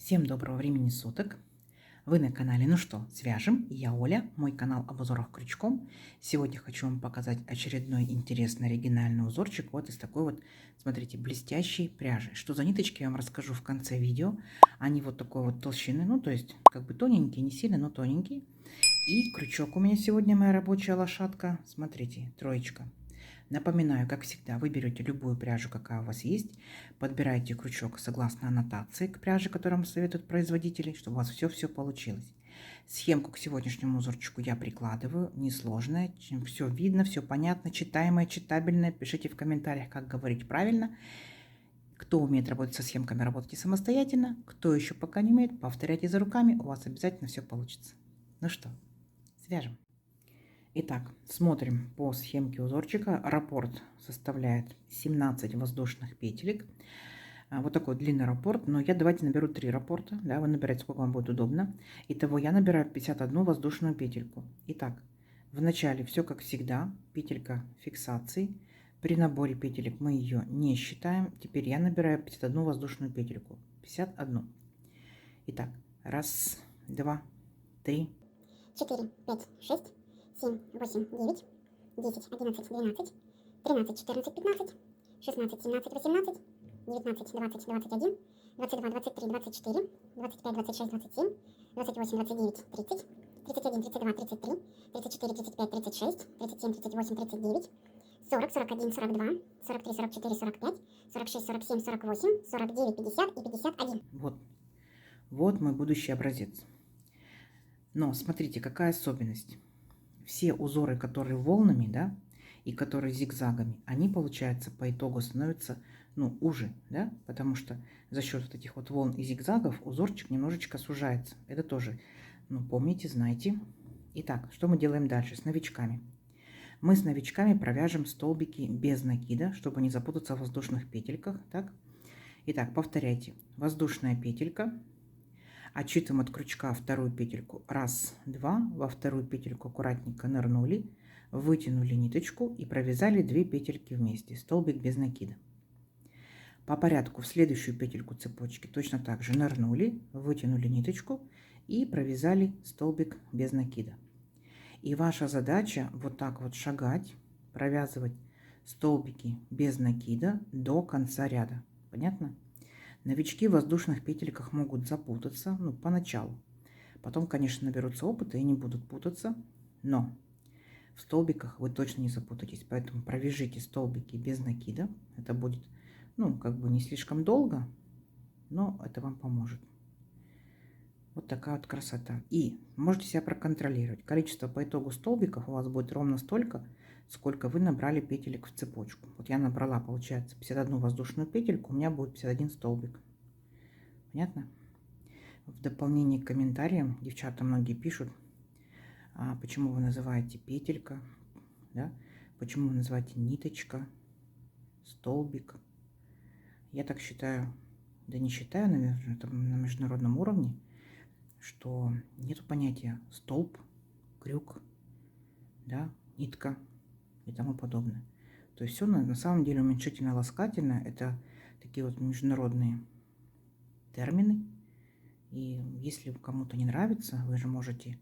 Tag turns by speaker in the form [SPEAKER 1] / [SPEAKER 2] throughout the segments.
[SPEAKER 1] Всем доброго времени суток! Вы на канале «Ну что, свяжем?» Я Оля, мой канал об узорах крючком. Сегодня хочу вам показать очередной интересный оригинальный узорчик вот из такой вот, смотрите, блестящей пряжи. Что за ниточки, я вам расскажу в конце видео. Они вот такой вот толщины, ну то есть как бы тоненькие, не сильно, но тоненькие. И крючок у меня сегодня моя рабочая лошадка, смотрите, троечка. Напоминаю, как всегда, вы берете любую пряжу, какая у вас есть, подбираете крючок согласно аннотации к пряже, которую вам советуют производители, чтобы у вас все получилось. Схемку к сегодняшнему узорчику я прикладываю, несложная, все видно, все понятно, читаемое, читабельное. Пишите в комментариях, как говорить правильно. Кто умеет работать со схемками, работайте самостоятельно. Кто еще пока не умеет, повторяйте за руками, у вас обязательно все получится. Ну что, свяжем. Итак, смотрим по схемке узорчика. Раппорт составляет 17 воздушных петелек. Вот такой длинный раппорт, но я давайте наберу 3 раппорта. Да, вы набираете, сколько вам будет удобно. Итого я набираю 51 воздушную петельку. Итак, в начале все как всегда, петелька фиксации. При наборе петелек мы ее не считаем. Теперь я набираю 51 воздушную петельку. 51. Итак, раз, два, три,
[SPEAKER 2] 4, 5, 6, 7, 8, 9, 10, 11, 12, 13, 14, 15, 16, 17, 18, 19, 20, 21, 22, 23, 24, 25, 26, 27, 28, 29, 30, 31, 32, 33, 34, 35, 36, 37, 38, 39, 40, 41, 42, 43, 44, 45, 46, 47, 48, 49, 50 и 51.
[SPEAKER 1] Вот мой будущий образец. Но смотрите, какая особенность. Все узоры, которые волнами, да, и которые зигзагами, они, получается, по итогу становятся, ну, уже, да, потому что за счет вот этих вот волн и зигзагов узорчик немножечко сужается. Это тоже, ну, помните, знаете. Итак, что мы делаем дальше с новичками? Мы с новичками провяжем столбики без накида, чтобы не запутаться в воздушных петельках, так? Итак, повторяйте. Воздушная петелька. Отсчитываем от крючка вторую петельку. Раз, два. Во вторую петельку аккуратненько нырнули, вытянули ниточку и провязали 2 петельки вместе. Столбик без накида. По порядку в следующую петельку цепочки точно так же нырнули, вытянули ниточку и провязали столбик без накида. И ваша задача вот так вот шагать, провязывать столбики без накида до конца ряда. Понятно? Новички в воздушных петельках могут запутаться, ну, поначалу. Потом, конечно, наберутся опыта и не будут путаться, но в столбиках вы точно не запутаетесь. Поэтому провяжите столбики без накида. Это будет, ну, как бы не слишком долго, но это вам поможет. Вот такая вот красота. И можете себя проконтролировать. Количество по итогу столбиков у вас будет ровно столько, сколько вы набрали петелек в цепочку. Вот я набрала, получается, 51 воздушную петельку, у меня будет 51 столбик. Понятно? В дополнение к комментариям девчата многие пишут, почему вы называете петелька, да? Почему вы называете ниточка, столбик. Я так считаю, да не считаю, наверное, это на международном уровне, что нету понятия столб, крюк, да, нитка и тому подобное. То есть все на самом деле уменьшительно-ласкательно. Это такие вот международные термины. И если кому-то не нравится, вы же можете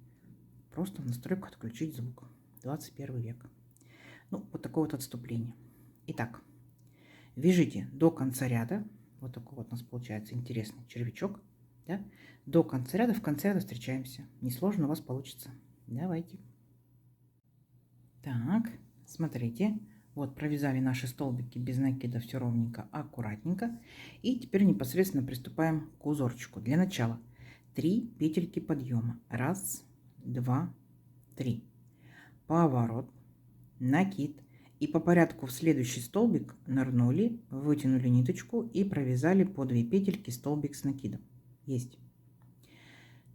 [SPEAKER 1] просто в настройках отключить звук. 21 век. Ну, вот такое вот отступление. Итак, вяжите до конца ряда. Вот такой вот у нас получается интересный червячок. Да? До конца ряда, в конце ряда встречаемся. Несложно у вас получится. Давайте. Так, смотрите. Вот провязали наши столбики без накида, все ровненько, аккуратненько. И теперь непосредственно приступаем к узорчику. Для начала 3 петельки подъема. Раз, два, три. Поворот, накид. И по порядку в следующий столбик нырнули, вытянули ниточку и провязали по 2 петельки столбик с накидом. Есть.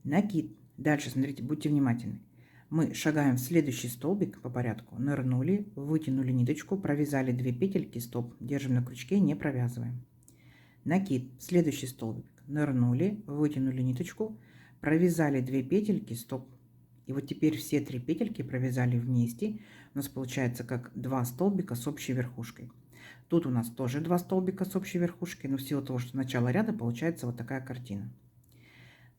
[SPEAKER 1] Накид. Дальше, смотрите, будьте внимательны. Мы шагаем в следующий столбик по порядку. Нырнули, вытянули ниточку, провязали 2 петельки, стоп. Держим на крючке, не провязываем. Накид. Следующий столбик. Нырнули, вытянули ниточку, провязали 2 петельки, стоп. И вот теперь все 3 петельки провязали вместе. У нас получается как 2 столбика с общей верхушкой. Тут у нас тоже 2 столбика с общей верхушкой, но в силу того, что начало ряда, получается вот такая картина.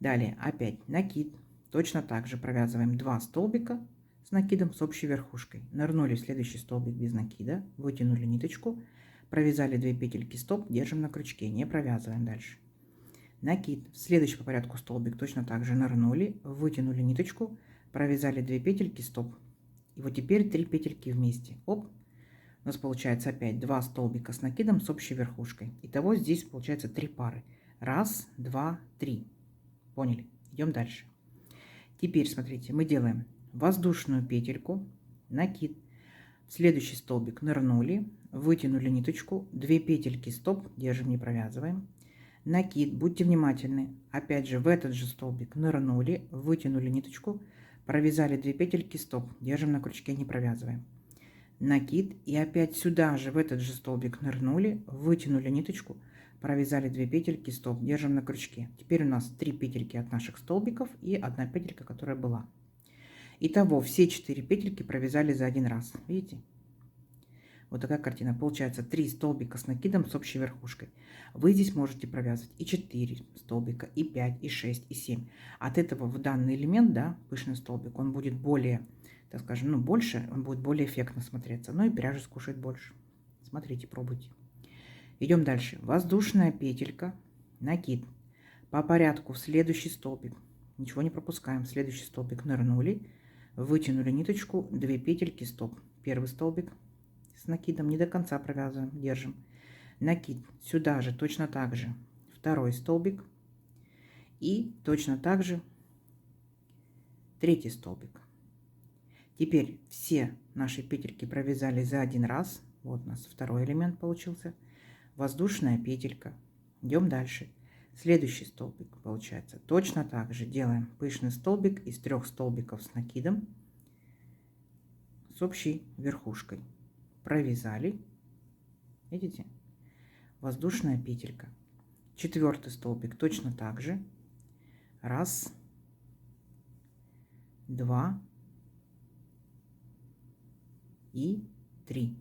[SPEAKER 1] Далее опять накид. Точно так же провязываем 2 столбика с накидом с общей верхушкой. Нырнули в следующий столбик без накида, вытянули ниточку, провязали 2 петельки стоп, держим на крючке, не провязываем дальше. Накид. Следующий по порядку столбик точно так же нырнули, вытянули ниточку, провязали 2 петельки стоп. И вот теперь 3 петельки вместе. Оп. У нас получается опять 2 столбика с накидом с общей верхушкой. Итого здесь получается 3 пары. Раз, два, три. Поняли? Идем дальше. Теперь смотрите, мы делаем воздушную петельку, накид, в следующий столбик нырнули, вытянули ниточку, 2 петельки стоп, держим, не провязываем, накид, будьте внимательны, опять же в этот же столбик нырнули, вытянули ниточку, провязали 2 петельки стоп, держим на крючке, не провязываем, накид, и опять сюда же в этот же столбик нырнули, вытянули ниточку, провязали 2 петельки стоп, держим на крючке. Теперь у нас 3 петельки от наших столбиков и 1 петелька, которая была. Итого все 4 петельки провязали за один раз. Видите? Вот такая картина. Получается 3 столбика с накидом с общей верхушкой. Вы здесь можете провязывать и 4 столбика, и 5, и 6, и 7. От этого в данный элемент, да, пышный столбик, он будет более, так скажем, ну больше, он будет более эффектно смотреться. Ну и пряжа скушает больше. Смотрите, пробуйте. Идем дальше. Воздушная петелька, накид. По порядку в следующий столбик. Ничего не пропускаем. В следующий столбик нырнули, вытянули ниточку, 2 петельки стоп. Первый столбик с накидом не до конца провязываем, держим. Накид. Сюда же точно так же. Второй столбик. И точно так же третий столбик. Теперь все наши петельки провязали за один раз. Вот у нас второй элемент получился. Воздушная петелька. Идем дальше. Следующий столбик получается. Точно так же делаем пышный столбик из 3 столбиков с накидом с общей верхушкой. Провязали. Видите? Воздушная петелька. Четвертый столбик точно так же. Раз, два и 3.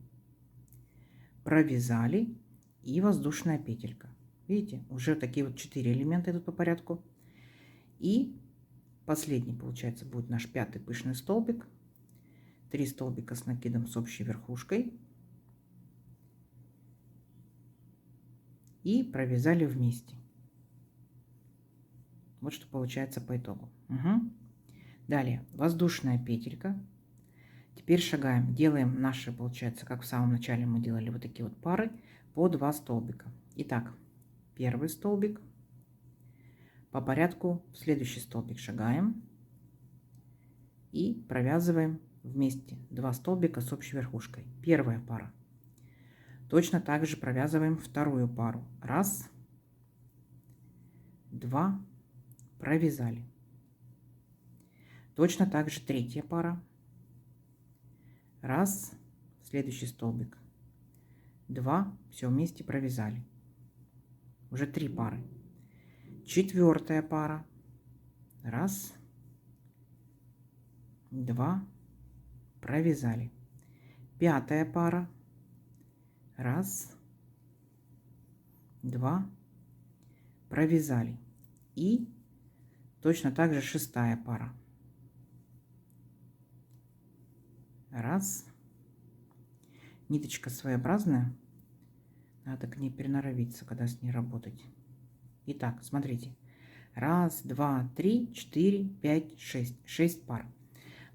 [SPEAKER 1] Провязали. И воздушная петелька. Видите, уже такие вот 4 элемента идут по порядку. И последний, получается, будет наш 5-й пышный столбик. 3 столбика с накидом с общей верхушкой. И провязали вместе. Вот что получается по итогу. Угу. Далее, воздушная петелька. Теперь шагаем, делаем наши, получается, как в самом начале мы делали вот такие вот пары, по 2 столбика. Итак, первый столбик, по порядку в следующий столбик шагаем и провязываем вместе 2 столбика с общей верхушкой. Первая пара. Точно так же провязываем вторую пару. Раз, два, провязали. Точно так же третья пара. Раз, следующий столбик. 2, все вместе провязали. Уже 3 пары. Четвертая пара. Раз, два, провязали. Пятая пара. Раз, два, провязали. И точно так же шестая пара. Раз. Ниточка своеобразная. Надо к ней приноровиться, когда с ней работать. Итак, смотрите. Раз, два, три, 4, 5, 6. 6 пар.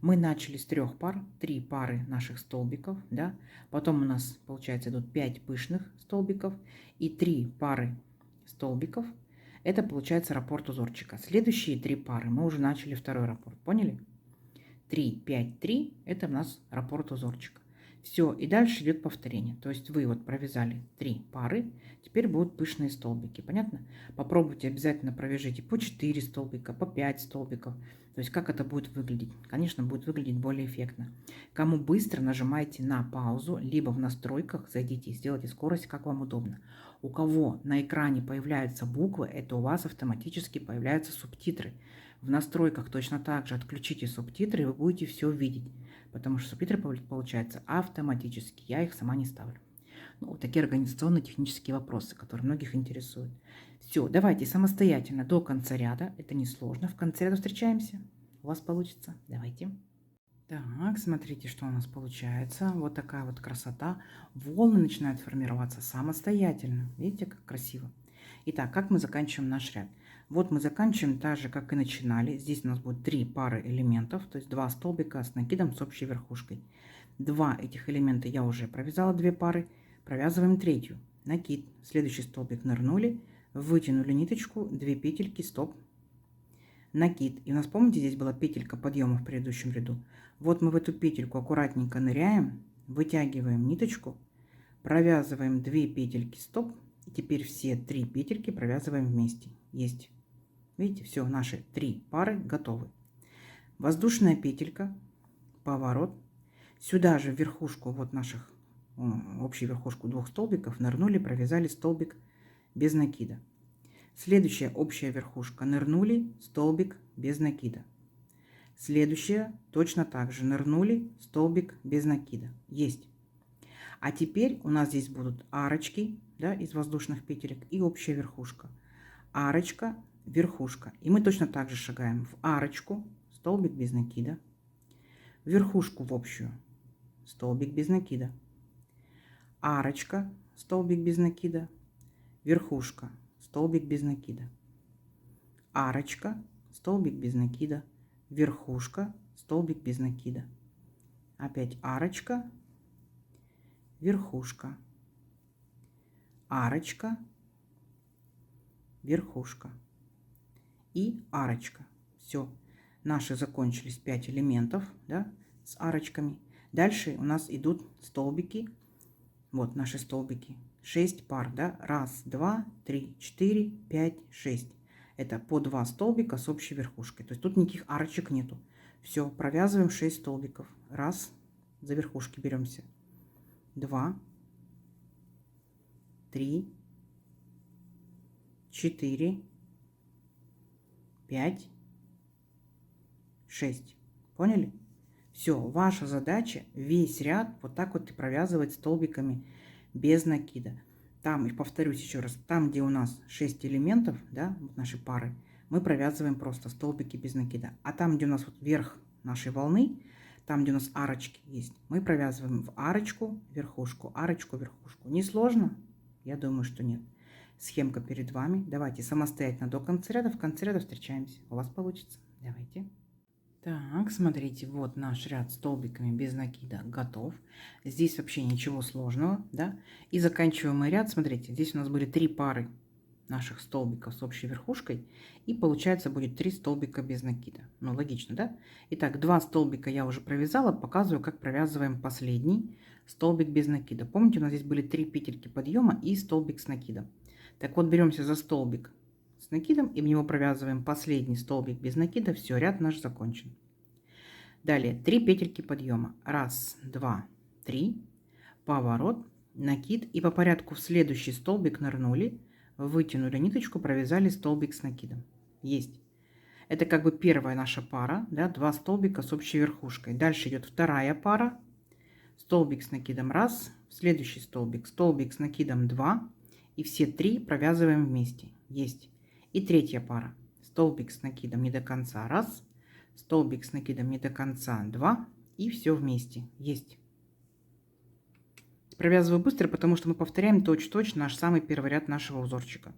[SPEAKER 1] Мы начали с 3 пар. 3 пары наших столбиков. Да? Потом у нас, получается, идут 5 пышных столбиков. И 3 пары столбиков. Это получается раппорт узорчика. Следующие 3 пары мы уже начали второй раппорт. Поняли? 3, 5, 3. Это у нас раппорт узорчика. Все, и дальше идет повторение. То есть вы вот провязали 3 пары, теперь будут пышные столбики. Понятно? Попробуйте, обязательно провяжите по 4 столбика, по 5 столбиков. То есть как это будет выглядеть? Конечно, будет выглядеть более эффектно. Кому быстро, нажимайте на паузу, либо в настройках зайдите и сделайте скорость, как вам удобно. У кого на экране появляются буквы, это у вас автоматически появляются субтитры. В настройках точно так же отключите субтитры, и вы будете все видеть. Потому что субтитры получаются автоматически. Я их сама не ставлю. Ну, вот такие организационно-технические вопросы, которые многих интересуют. Все, давайте самостоятельно до конца ряда. Это несложно. В конце ряда встречаемся. У вас получится. Давайте. Так, смотрите, что у нас получается. Вот такая вот красота. Волны начинают формироваться самостоятельно. Видите, как красиво. Итак, как мы заканчиваем наш ряд? Вот мы заканчиваем так же, как и начинали. Здесь у нас будет 3 пары элементов, то есть 2 столбика с накидом с общей верхушкой. 2 этих элемента я уже провязала 2 пары. Провязываем третью. Накид. Следующий столбик нырнули, вытянули ниточку, 2 петельки, стоп. Накид. И у нас, помните, здесь была петелька подъема в предыдущем ряду. Вот мы в эту петельку аккуратненько ныряем, вытягиваем ниточку, провязываем 2 петельки, стоп. И теперь все 3 петельки провязываем вместе. Есть. Видите, все, наши 3 пары готовы. Воздушная петелька, поворот. Сюда же в верхушку вот наших, общую верхушку 2 столбиков нырнули, провязали столбик без накида. Следующая общая верхушка нырнули, столбик без накида. Следующая точно так же нырнули, столбик без накида. Есть. А теперь у нас здесь будут арочки, да, из воздушных петелек и общая верхушка. Арочка, верхушка. И мы точно так же шагаем в арочку, столбик без накида, в верхушку в общую, столбик без накида, арочка, столбик без накида, верхушка, столбик без накида, арочка, столбик без накида, верхушка, столбик без накида, опять арочка, верхушка, арочка, верхушка и арочка. Все, наши закончились 5 элементов, да, с арочками. Дальше у нас идут столбики. Вот наши столбики. 6 пар, да, 1, 2, 3, 4, 5, 6. Это по 2 столбика с общей верхушкой. То есть тут никаких арочек нету. Все, провязываем 6 столбиков. 1, за верхушки беремся. 2, 3, 4, 5, 6. Поняли? Все, ваша задача весь ряд вот так вот и провязывать столбиками без накида. Там, и повторюсь еще раз, там, где у нас 6 элементов, да, вот наши пары, мы провязываем просто столбики без накида. А там, где у нас вот верх нашей волны, там, где у нас арочки есть, мы провязываем в арочку, верхушку, арочку, верхушку. Несложно? Я думаю, что нет. Схемка перед вами. Давайте самостоятельно до конца ряда. В конце ряда встречаемся. У вас получится. Давайте. Так, смотрите, вот наш ряд столбиками без накида готов. Здесь вообще ничего сложного, да. И заканчиваем мы ряд. Смотрите, здесь у нас были 3 пары наших столбиков с общей верхушкой. И получается будет 3 столбика без накида. Ну, логично, да? Итак, 2 столбика я уже провязала. Показываю, как провязываем последний столбик без накида. Помните, у нас здесь были 3 петельки подъема и столбик с накидом. Так вот, беремся за столбик с накидом и в него провязываем последний столбик без накида. Все, ряд наш закончен. Далее 3 петельки подъема. 1, 2, 3. Поворот, накид. И по порядку в следующий столбик нырнули, вытянули ниточку, провязали столбик с накидом. Есть. Это как бы первая наша пара, да, 2 столбика с общей верхушкой. Дальше идет вторая пара. Столбик с накидом 1, следующий столбик, столбик с накидом 2. И все 3 провязываем вместе. Есть. И третья пара. Столбик с накидом не до конца 1, столбик с накидом не до конца 2. И все вместе. Есть. Провязываю быстро, потому что мы повторяем точь-в-точь наш самый первый ряд нашего узорчика.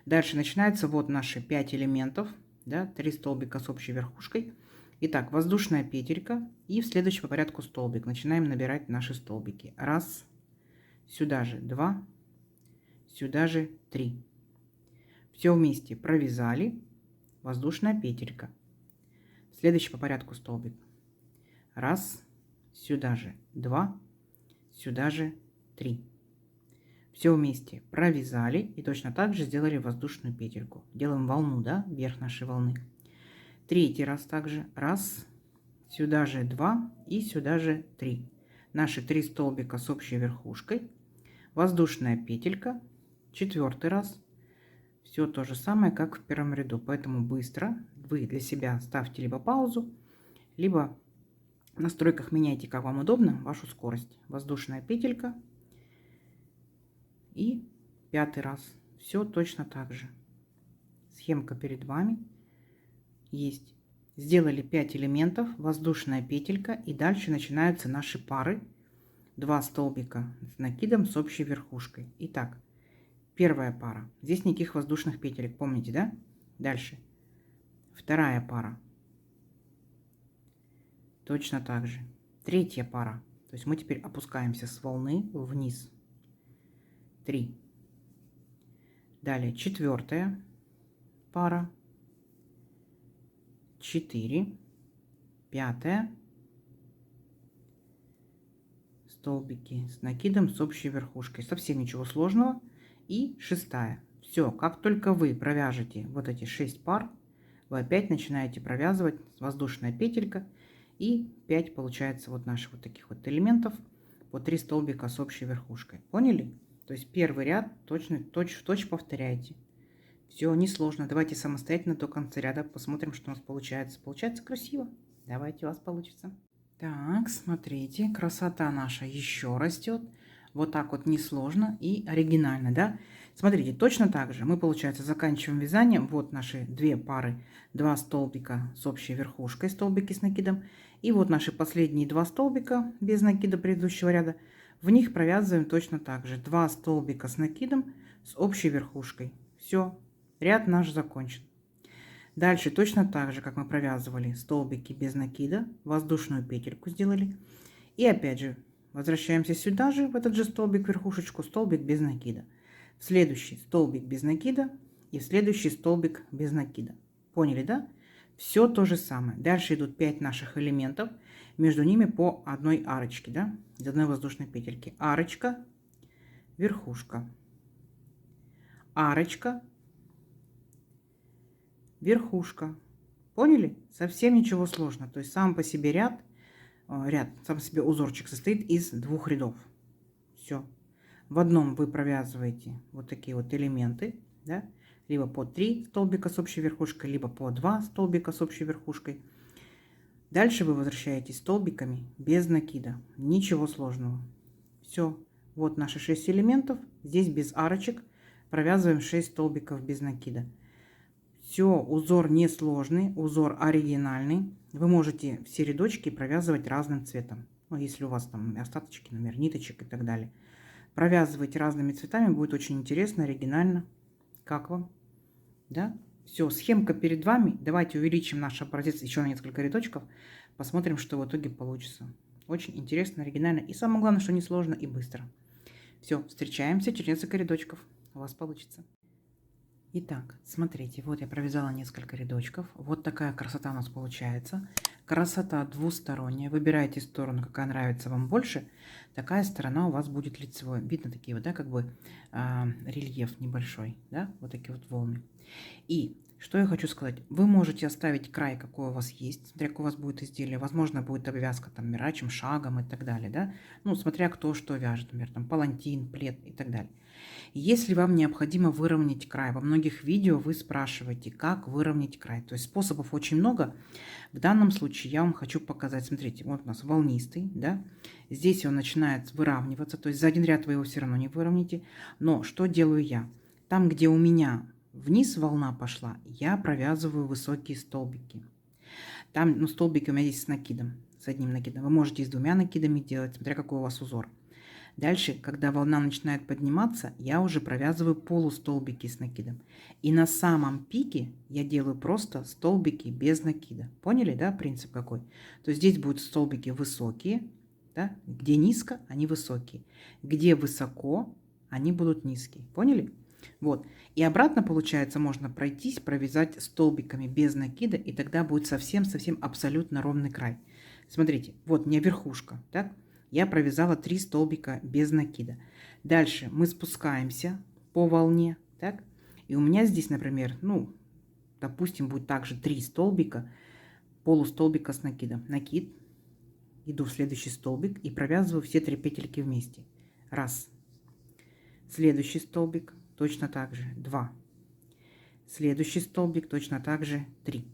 [SPEAKER 1] Дальше начинается вот наши 5 элементов. Да, 3 столбика с общей верхушкой. Итак, воздушная петелька. И в следующий по порядку столбик. Начинаем набирать наши столбики. 1, сюда же 2. Сюда же 3. Все вместе провязали. Воздушная петелька. Следующий по порядку столбик. 1, сюда же 2, сюда же 3. Все вместе провязали и точно так же сделали воздушную петельку. Делаем волну, да, вверх нашей волны. Третий раз также. 1, сюда же 2 и сюда же 3. Наши 3 столбика с общей верхушкой. Воздушная петелька. 4-й раз. Все то же самое, как в первом ряду. Поэтому быстро вы для себя ставьте либо паузу, либо в настройках меняйте, как вам удобно, вашу скорость. Воздушная петелька. И 5-й раз. Все точно так же. Схемка перед вами есть. Сделали 5 элементов, воздушная петелька, и дальше начинаются наши пары. 2 столбика с накидом с общей верхушкой. Итак, первая пара. Здесь никаких воздушных петелек, помните, да? Дальше. Вторая пара. Точно так же. Третья пара. То есть мы теперь опускаемся с волны вниз. 3. Далее четвертая пара. 4. Пятая. Столбики с накидом с общей верхушкой. Совсем ничего сложного. И шестая. Все, как только вы провяжете вот эти 6 пар, вы опять начинаете провязывать воздушная петелька. И 5 получается вот наших вот таких вот элементов по 3 столбика с общей верхушкой. Поняли? То есть первый ряд точно точь-в-точь повторяете. Все несложно. Давайте самостоятельно до конца ряда посмотрим, что у нас получается. Получается красиво. Давайте, у вас получится. Так, смотрите, красота наша еще растет. Вот так вот несложно и оригинально, да? Смотрите, точно так же мы, получается, заканчиваем вязание. Вот наши 2 пары, 2 столбика с общей верхушкой, столбики с накидом. И вот наши последние 2 столбика без накида предыдущего ряда. В них провязываем точно так же. 2 столбика с накидом с общей верхушкой. Все, ряд наш закончен. Дальше точно так же, как мы провязывали столбики без накида, воздушную петельку сделали. И опять же, возвращаемся сюда же, в этот же столбик, верхушечку, столбик без накида. В следующий столбик без накида и в следующий столбик без накида. Поняли, да? Все то же самое. Дальше идут 5 наших элементов, между ними по одной арочке, да, из одной воздушной петельки. Арочка, верхушка, арочка, верхушка. Поняли? Совсем ничего сложного. То есть сам по себе ряд, сам по себе узорчик состоит из 2 рядов. Все. В одном вы провязываете вот такие вот элементы, да, либо по 3 столбика с общей верхушкой, либо по 2 столбика с общей верхушкой. Дальше вы возвращаетесь столбиками без накида. Ничего сложного. Все. Вот наши 6 элементов. Здесь без арочек провязываем 6 столбиков без накида. Все, узор несложный, узор оригинальный. Вы можете все рядочки провязывать разным цветом. Ну, если у вас там остаточки, например, ниточек и так далее. Провязывайте разными цветами, будет очень интересно, оригинально. Как вам? Да? Все, схемка перед вами. Давайте увеличим наш образец еще на несколько рядочков. Посмотрим, что в итоге получится. Очень интересно, оригинально. И самое главное, что несложно и быстро. Все, встречаемся через несколько рядочков. У вас получится. Итак, смотрите, вот я провязала несколько рядочков. Вот такая красота у нас получается. Красота двусторонняя. Выбирайте сторону, какая нравится вам больше. Такая сторона у вас будет лицевой. Видно такие вот, да, как бы рельеф небольшой, да, вот такие вот волны. И что я хочу сказать, вы можете оставить край, какой у вас есть, смотря какое у вас будет изделие. Возможно, будет обвязка там мирачим шагом и так далее, да. Ну, смотря кто что вяжет, например, там палантин, плед и так далее. Если вам необходимо выровнять край, во многих видео вы спрашиваете, как выровнять край. То есть способов очень много. В данном случае я вам хочу показать. Смотрите, вот у нас волнистый, да. Здесь он начинает выравниваться. То есть за один ряд вы его все равно не выровняете. Но что делаю я? Там, где у меня вниз волна пошла, я провязываю высокие столбики. Там, ну, столбики у меня здесь с накидом, с одним накидом. Вы можете с 2 накидами делать, смотря какой у вас узор. Дальше, когда волна начинает подниматься, я уже провязываю полустолбики с накидом. И на самом пике я делаю просто столбики без накида. Поняли, да, принцип какой? То есть здесь будут столбики высокие, да? Где низко, они высокие. Где высоко, они будут низкие. Поняли? Вот. И обратно, получается, можно пройтись, провязать столбиками без накида, и тогда будет совсем-совсем абсолютно ровный край. Смотрите, вот у меня верхушка, так? Я провязала 3 столбика без накида. Дальше мы спускаемся по волне, так? И у меня здесь, например, ну, допустим, будет также 3 столбика, полустолбика с накидом. Накид, иду в следующий столбик и провязываю все 3 петельки вместе. Раз. Следующий столбик точно так же 2. Следующий столбик точно так же 3.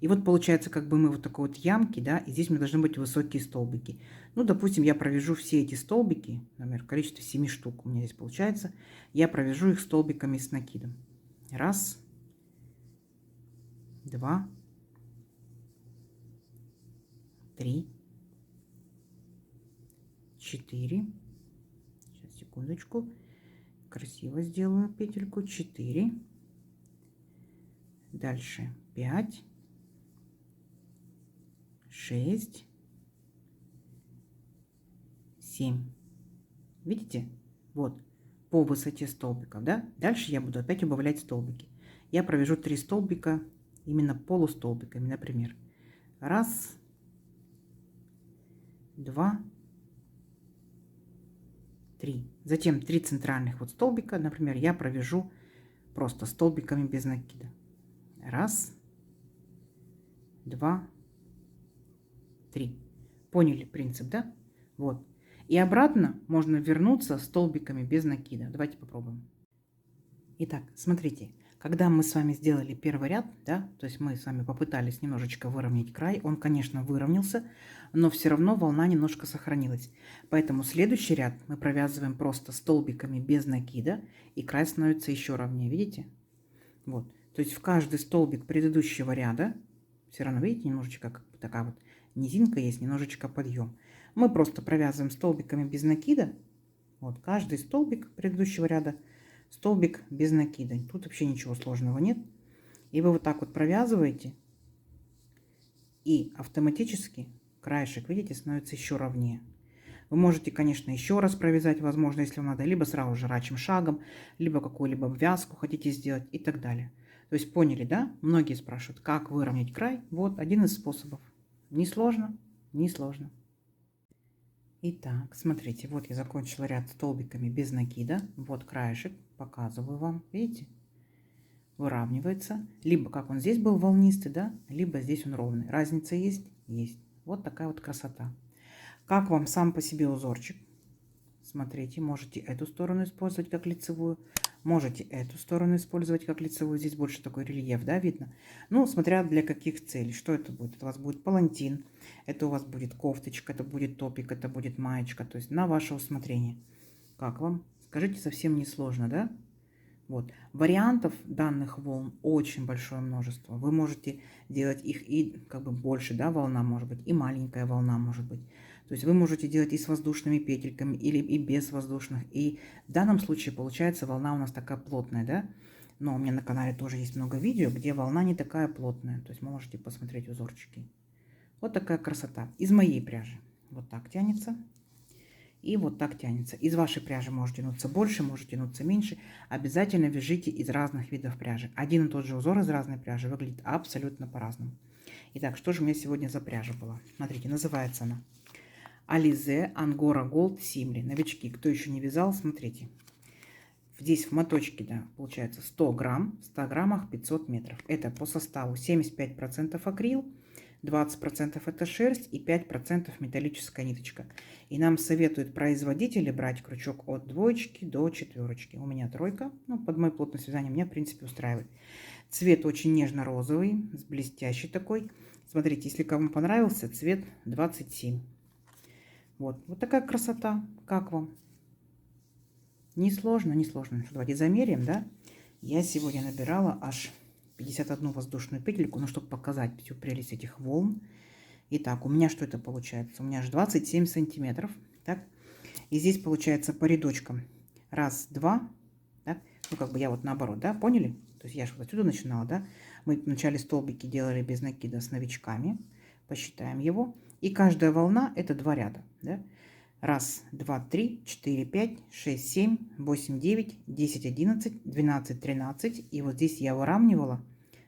[SPEAKER 1] И вот получается, как бы мы вот такой вот ямки, да, и здесь у меня должны быть высокие столбики. Ну, допустим, я провяжу все эти столбики, например, количество 7 штук у меня здесь получается, я провяжу их столбиками с накидом. Раз, два, три, 4. Сейчас, секундочку. Красиво сделаю петельку. 4. Дальше 5, 6, 7. Видите? Вот. По высоте столбиков, да? Дальше я буду опять убавлять столбики. Я провяжу 3 столбика именно полустолбиками, например. Раз, два, 3. Затем 3 центральных вот столбика, например, я провяжу просто столбиками без накида. Раз, два, 3. Поняли принцип, да? Вот. И обратно можно вернуться столбиками без накида. Давайте попробуем. Итак, смотрите, когда мы с вами сделали первый ряд, да, то есть мы с вами попытались немножечко выровнять край, он, конечно, выровнялся, но все равно волна немножко сохранилась. Поэтому следующий ряд мы провязываем просто столбиками без накида, и край становится еще ровнее, видите? Вот, то есть в каждый столбик предыдущего ряда, все равно, видите, немножечко как бы такая вот низинка есть, немножечко подъем. Мы просто провязываем столбиками без накида, вот, каждый столбик предыдущего ряда, столбик без накида. Тут вообще ничего сложного нет. И вы вот так вот провязываете, и автоматически краешек, видите, становится еще ровнее. Вы можете, конечно, еще раз провязать, возможно, если вам надо, либо сразу же рачьим шагом, либо какую-либо обвязку хотите сделать и так далее. То есть поняли, да? Многие спрашивают, как выровнять край. Вот один из способов. Не сложно, не сложно. Итак, смотрите, вот я закончила ряд столбиками без накида. Вот краешек, показываю вам, видите, выравнивается. Либо как он здесь был волнистый, да, либо здесь он ровный. Разница есть? Есть. Вот такая вот красота. Как вам сам по себе узорчик? Смотрите, можете эту сторону использовать как лицевую, можете эту сторону использовать как лицевую. Здесь больше такой рельеф, да, видно? Ну, смотря для каких целей. Что это будет? Это у вас будет палантин, это у вас будет кофточка, это будет топик, это будет маечка. То есть на ваше усмотрение. Как вам? Скажите, совсем не сложно, да? Вот. Вариантов данных волн очень большое множество. Вы можете делать их и как бы больше, да, волна может быть, и маленькая волна может быть. То есть вы можете делать и с воздушными петельками, или и без воздушных. И в данном случае получается волна у нас такая плотная, да. Но у меня на канале тоже есть много видео, где волна не такая плотная. То есть вы можете посмотреть узорчики. Вот такая красота. Из моей пряжи. Вот так тянется. И вот так тянется. Из вашей пряжи может тянуться больше, может тянуться меньше. Обязательно вяжите из разных видов пряжи. Один и тот же узор из разной пряжи выглядит абсолютно по-разному. Итак, что же у меня сегодня за пряжа была? Смотрите, называется она Alize Angora Gold Simli. Новички, кто еще не вязал, смотрите. Здесь в моточке, да, получается 100 грамм, в 100 граммах 500 метров. Это по составу 75% акрил, 20% это шерсть и 5% металлическая ниточка. И нам советуют производители брать крючок от 2 до 4. У меня 3, ну, под мою плотность вязания меня, в принципе, устраивает. Цвет очень нежно-розовый, с блестящий такой. Смотрите, если кому понравился, цвет 27. Вот, вот такая красота. Как вам? Несложно, несложно. Давайте замеряем, да? Я сегодня набирала аж 51 воздушную петельку, ну, чтобы показать всю прелесть этих волн. Итак, у меня что это получается? У меня аж 27 сантиметров, так? И здесь получается по рядочкам. Раз, два, так? Ну, как бы я вот наоборот, да, поняли? То есть я же вот отсюда начинала, да? Мы вначале столбики делали без накида с новичками. Посчитаем его. И каждая волна это 2 ряда, да? Раз, два, три, 4, 5, 6, 7, 8, 9, 10, 11, 12, 13. И вот здесь я выравнивала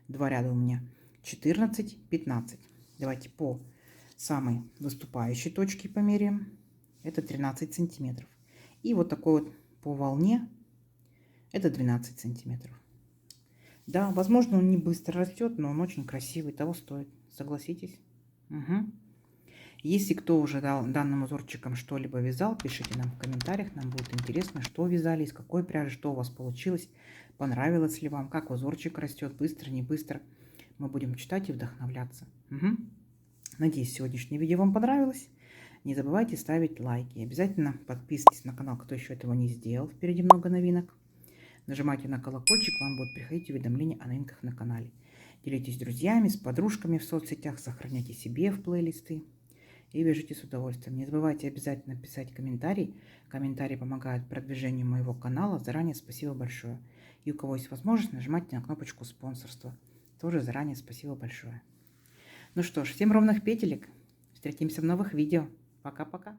[SPEAKER 1] 2 ряда у меня 14, 15. Давайте по самой выступающей точке померяем. Это 13 сантиметров. И вот такой вот по волне это 12 сантиметров. Да, возможно, он не быстро растет, но он очень красивый, того стоит. Согласитесь? Угу. Если кто уже данным узорчиком что-либо вязал, пишите нам в комментариях. Нам будет интересно, что вязали, из какой пряжи, что у вас получилось, понравилось ли вам, как узорчик растет, быстро, не быстро. Мы будем читать и вдохновляться. Угу. Надеюсь, сегодняшнее видео вам понравилось. Не забывайте ставить лайки. Обязательно подписывайтесь на канал, кто еще этого не сделал. Впереди много новинок. Нажимайте на колокольчик, вам будут приходить уведомления о новинках на канале. Делитесь с друзьями, с подружками в соцсетях, сохраняйте себе в плейлисты и вяжите с удовольствием. Не забывайте обязательно писать комментарии. Комментарии помогают продвижению моего канала. Заранее спасибо большое. И у кого есть возможность, нажимайте на кнопочку спонсорства. Тоже заранее спасибо большое. Ну что ж, всем ровных петелек. Встретимся в новых видео. Пока-пока.